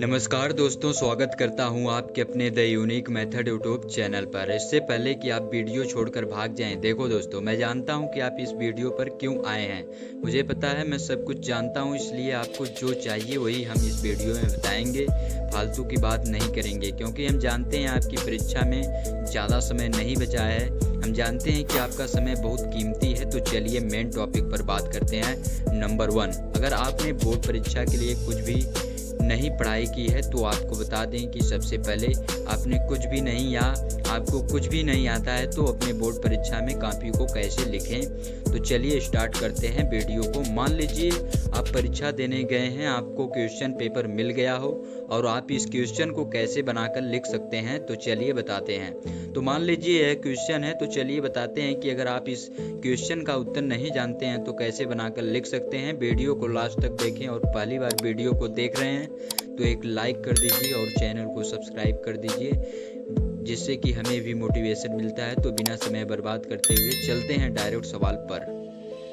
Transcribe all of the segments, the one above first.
नमस्कार दोस्तों, स्वागत करता हूं आपके अपने the unique method YouTube channel पर। इससे पहले कि आप वीडियो छोड़कर भाग जाएं, देखो दोस्तों, मैं जानता हूं कि आप इस वीडियो पर क्यों आए हैं। मुझे पता है, मैं सब कुछ जानता हूं, इसलिए आपको जो चाहिए वही हम इस वीडियो में बताएंगे। फालतू की बात नहीं करेंगे, क्योंकि हम जानते हैं आपकी परीक्षा में ज़्यादा समय नहीं बचा है। हम जानते हैं कि आपका समय बहुत कीमती है। तो चलिए मेन टॉपिक पर बात करते हैं। नंबर 1, अगर आपने बोर्ड परीक्षा के लिए कुछ भी नहीं पढ़ाई की है तो आपको बता दें कि सबसे पहले आपने कुछ भी नहीं या आपको कुछ भी नहीं आता है तो अपने बोर्ड परीक्षा में कॉपी को कैसे लिखें। तो चलिए स्टार्ट करते हैं वीडियो को। मान लीजिए आप परीक्षा देने गए हैं, आपको क्वेश्चन पेपर मिल गया हो और आप इस क्वेश्चन को कैसे बनाकर लिख सकते हैं तो चलिए बताते हैं। तो मान लीजिए यह क्वेश्चन है, तो चलिए बताते हैं कि अगर आप इस क्वेश्चन का उत्तर नहीं जानते हैं तो कैसे बनाकर लिख सकते हैं। वीडियो को लास्ट तक देखें और पहली बार वीडियो को देख रहे हैं तो एक लाइक कर दीजिए और चैनल को सब्सक्राइब कर दीजिए, जिससे कि हमें भी मोटिवेशन मिलता है। तो बिना समय बर्बाद करते हुए चलते हैं डायरेक्ट सवाल पर।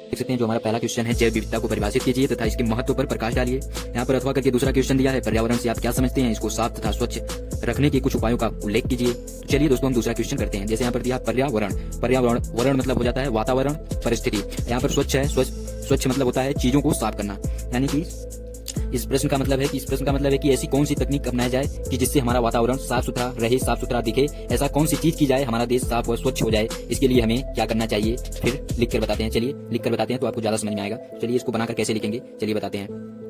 देख सकते हैं जो हमारा पहला क्वेश्चन है, जैव विविधता को परिभाषित कीजिए तथा इसके महत्व पर प्रकाश डालिए। यहाँ पर अथवा करके दूसरा क्वेश्चन दिया है, पर्यावरण से आप क्या समझते हैं, इसको साफ तथा स्वच्छ रखने के कुछ उपायों का उल्लेख कीजिए। तो चलिए दोस्तों हम दूसरा क्वेश्चन करते हैं। जैसे यहाँ पर दिया पर्यावरण, पर्यावरण मतलब हो जाता है वातावरण, परिस्थिति। यहाँ पर स्वच्छ है, स्वच्छ मतलब होता है चीजों को साफ करना। यानी कि इस प्रश्न का मतलब है कि ऐसी कौन सी तकनीक अपनाया जाए कि जिससे हमारा वातावरण साफ सुथरा रहे, साफ सुथरा दिखे। ऐसा कौन सी चीज की जाए हमारा देश साफ और स्वच्छ हो जाए, इसके लिए हमें क्या करना चाहिए, फिर लिख कर बताते हैं। चलिए लिख कर बताते हैं तो आपको ज्यादा समझ में आएगा। चलिए इसको बनाकर कैसे लिखेंगे चलिए बताते हैं,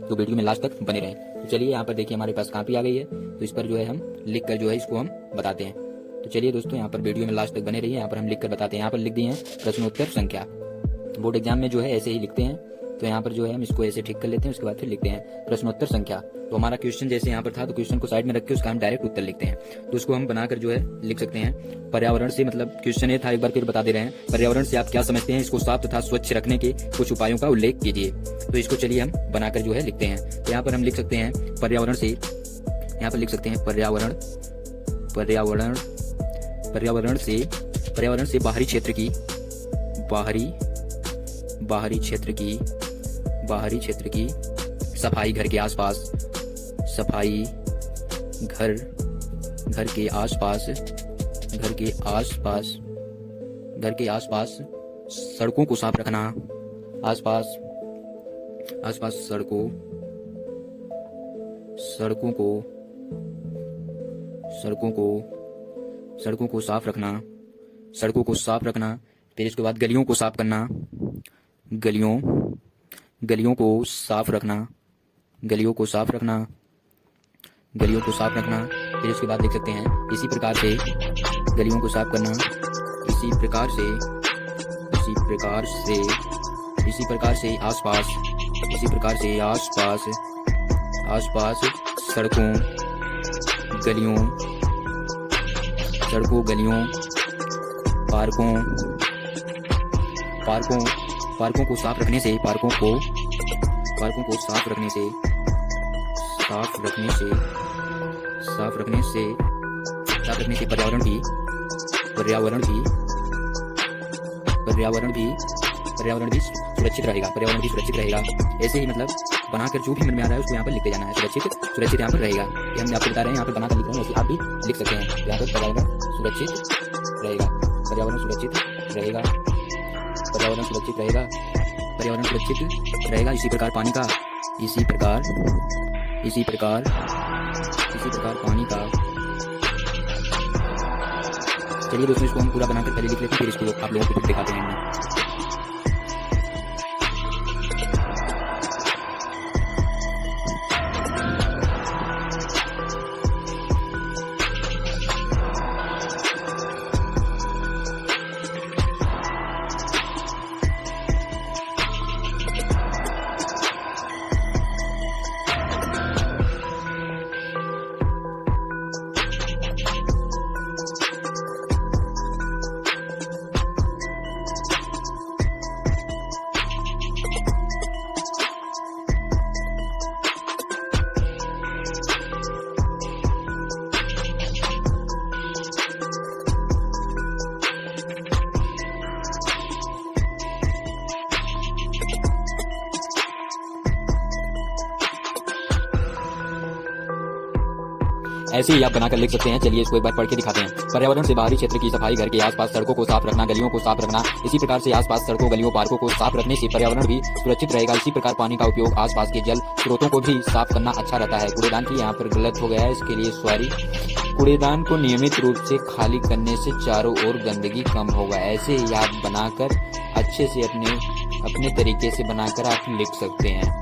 तो वीडियो में लास्ट तक बने रहें। तो चलिए यहाँ पर देखिए हमारे पास कॉपी आ गई है, तो इस पर जो है हम लिख कर जो है इसको हम बताते हैं। तो चलिए दोस्तों यहाँ पर वीडियो में लास्ट तक बने रहिए। यहाँ पर हम लिख कर बताते हैं। यहाँ पर लिख दिए हैं प्रश्नोत्तर संख्या। बोर्ड एग्जाम में जो है ऐसे ही लिखते हैं। तो यहाँ पर जो है हम इसको ऐसे ठीक कर लेते हैं, उसके बाद फिर लिखते हैं प्रश्नोत्तर संख्या। तो हमारा क्वेश्चन जैसे यहाँ पर था तो क्वेश्चन को साइड में रख के उसका हम डायरेक्ट उत्तर लिखते हैं। तो उसको हम बनाकर जो है लिख सकते हैं। पर्यावरण से मतलब क्वेश्चन ये था, एक बार फिर बता दे रहे हैं। पर्यावरण से आप क्या समझते हैं, इसको साफ तथा स्वच्छ रखने के कुछ उपायों का उल्लेख कीजिए। तो इसको चलिए हम बनाकर जो है लिखते हैं। तो यहाँ पर हम लिख सकते हैं पर्यावरण से, यहाँ पर लिख सकते हैं पर्यावरण से बाहरी क्षेत्र की सफाई, घर के आसपास सफाई, घर के आसपास सड़कों को साफ रखना, आसपास सड़कों को साफ रखना। फिर इसके बाद गलियों को साफ करना, गलियों को साफ रखना। फिर इसके बाद देख सकते हैं इसी प्रकार से गलियों को साफ करना, इसी प्रकार से आसपास सड़कों, गलियों, पार्कों को साफ रखने से पर्यावरण भी सुरक्षित रहेगा। ऐसे ही मतलब बनाकर जो भी मन में आ रहा है उसको यहाँ पर लिखते जाना है। सुरक्षित यहाँ पर रहेगा। ये हम आपको बता रहे हैं, यहाँ पर बनाकर लिख रहे हैं, ऐसे आप भी लिख सकते हैं। यहाँ पर पर्यावरण सुरक्षित रहेगा। इसी प्रकार पानी का चलिए दोस्तों इसको हम पूरा बनाकर पहले लिख लेते हैं, फिर इसको आप लोगों को दिखाते हैं। ऐसे ही आप बनाकर लिख सकते हैं। चलिए इसको एक बार पढ़ के दिखाते हैं। पर्यावरण से बाहरी क्षेत्र की सफाई, घर के आसपास सड़कों को साफ रखना, गलियों को साफ रखना। इसी प्रकार से आसपास सड़कों, गलियों, पार्कों को साफ रखने से पर्यावरण भी सुरक्षित रहेगा। इसी प्रकार पानी का उपयोग, आसपास के जल स्रोतों को भी साफ करना अच्छा रहता है। कूड़ेदान की यहाँ पर गलत हो गया है, इसके लिए सॉरी। कूड़ेदान को नियमित रूप से खाली करने से चारों ओर गंदगी कम होगा। ऐसे ही आप बनाकर अच्छे से अपने तरीके से बनाकर आप लिख सकते हैं।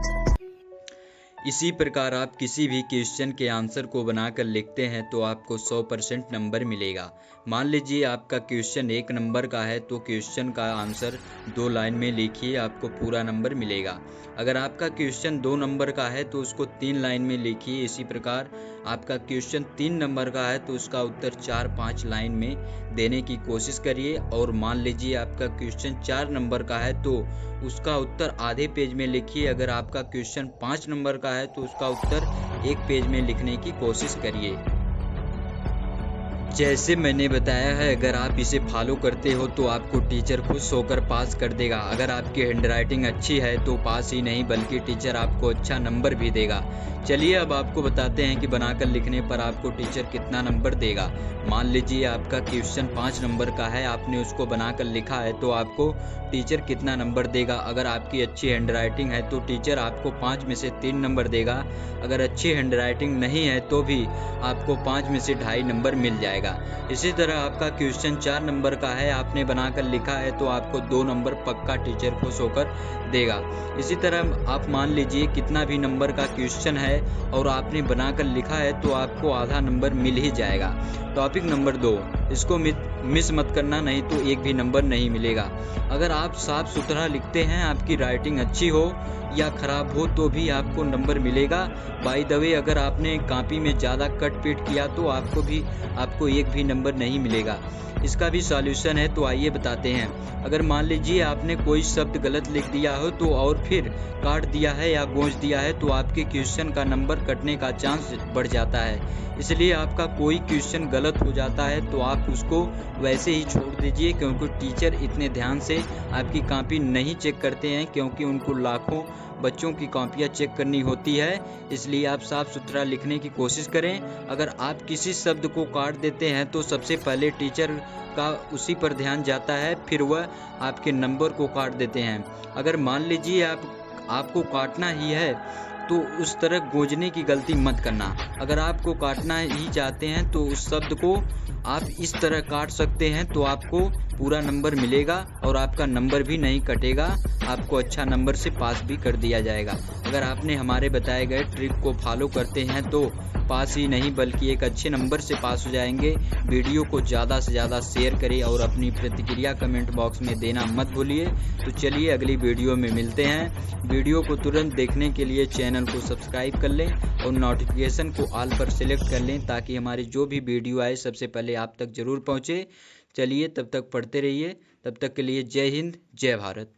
इसी प्रकार आप किसी भी क्वेश्चन के आंसर को बनाकर लिखते हैं तो आपको 100% नंबर मिलेगा। मान लीजिए आपका क्वेश्चन 1 नंबर का है तो क्वेश्चन का आंसर 2 लाइन में लिखिए, आपको पूरा नंबर मिलेगा। अगर आपका क्वेश्चन 2 नंबर का है तो उसको 3 लाइन में लिखिए। इसी प्रकार आपका क्वेश्चन 3 नंबर का है तो उसका उत्तर 4-5 लाइन में देने की कोशिश करिए। और मान लीजिए आपका क्वेश्चन 4 नंबर का है तो उसका उत्तर आधे पेज में लिखिए। अगर आपका क्वेश्चन 5 नंबर का है तो उसका उत्तर 1 पेज में लिखने की कोशिश करिए। जैसे मैंने बताया है, अगर आप इसे फॉलो करते हो तो आपको टीचर खुश होकर पास कर देगा। अगर आपकी हैंडराइटिंग अच्छी है तो पास ही नहीं बल्कि टीचर आपको अच्छा नंबर भी देगा। चलिए अब आपको बताते हैं कि बनाकर लिखने पर आपको टीचर कितना नंबर देगा। मान लीजिए आपका क्वेश्चन 5 नंबर का है, आपने उसको बनाकर लिखा है तो आपको टीचर कितना नंबर देगा। अगर आपकी अच्छी हैंडराइटिंग है तो टीचर आपको 5 में से 3 नंबर देगा। अगर अच्छी हैंडराइटिंग नहीं है तो भी आपको 5 में से 2.5 नंबर मिल जाएगा। इसी तरह आपका क्वेश्चन 4 नंबर का है, आपने बनाकर लिखा है तो आपको 2 नंबर पक्का टीचर खुश होकर देगा। इसी तरह आप मान लीजिए कितना भी नंबर का क्वेश्चन है और आपने बनाकर लिखा है तो आपको आधा नंबर मिल ही जाएगा। टॉपिक नंबर 2, इसको मिस मत करना, नहीं तो 1 भी नंबर नहीं मिलेगा। अगर आप साफ सुथरा लिखते हैं, आपकी राइटिंग अच्छी हो या खराब हो तो भी आपको नंबर मिलेगा। बाय द वे, अगर आपने कॉपी में ज़्यादा कट पीट किया तो आपको 1 भी नंबर नहीं मिलेगा। इसका भी सॉल्यूशन है, तो आइए बताते हैं। अगर मान लीजिए आपने कोई शब्द गलत लिख दिया हो तो और फिर काट दिया है या गोंज दिया है तो आपके क्वेश्चन का नंबर कटने का चांस बढ़ जाता है। इसलिए आपका कोई क्वेश्चन गलत हो जाता है तो आप उसको वैसे ही छोड़ दीजिए, क्योंकि टीचर इतने ध्यान से आपकी कॉपी नहीं चेक करते हैं, क्योंकि उनको लाखों बच्चों की कॉपियाँ चेक करनी होती है। इसलिए आप साफ सुथरा लिखने की कोशिश करें। अगर आप किसी शब्द को काट देते हैं तो सबसे पहले टीचर का उसी पर ध्यान जाता है, फिर वह आपके नंबर को काट देते हैं। अगर मान लीजिए आपको काटना ही है तो उस तरह गोजने की गलती मत करना। अगर आपको काटना ही चाहते हैं तो उस शब्द को आप इस तरह काट सकते हैं तो आपको पूरा नंबर मिलेगा और आपका नंबर भी नहीं कटेगा, आपको अच्छा नंबर से पास भी कर दिया जाएगा। अगर आपने हमारे बताए गए ट्रिक को फॉलो करते हैं तो पास ही नहीं बल्कि एक अच्छे नंबर से पास हो जाएंगे। वीडियो को ज़्यादा से ज़्यादा शेयर करें और अपनी प्रतिक्रिया कमेंट बॉक्स में देना मत भूलिए। तो चलिए अगली वीडियो में मिलते हैं। वीडियो को तुरंत देखने के लिए चैनल को सब्सक्राइब कर लें और नोटिफिकेशन को ऑल पर सेलेक्ट कर लें, ताकि हमारी जो भी वीडियो आए सबसे पहले आप तक ज़रूर पहुँचे। चलिए तब तक पढ़ते रहिए, तब तक के लिए जय हिंद, जय भारत।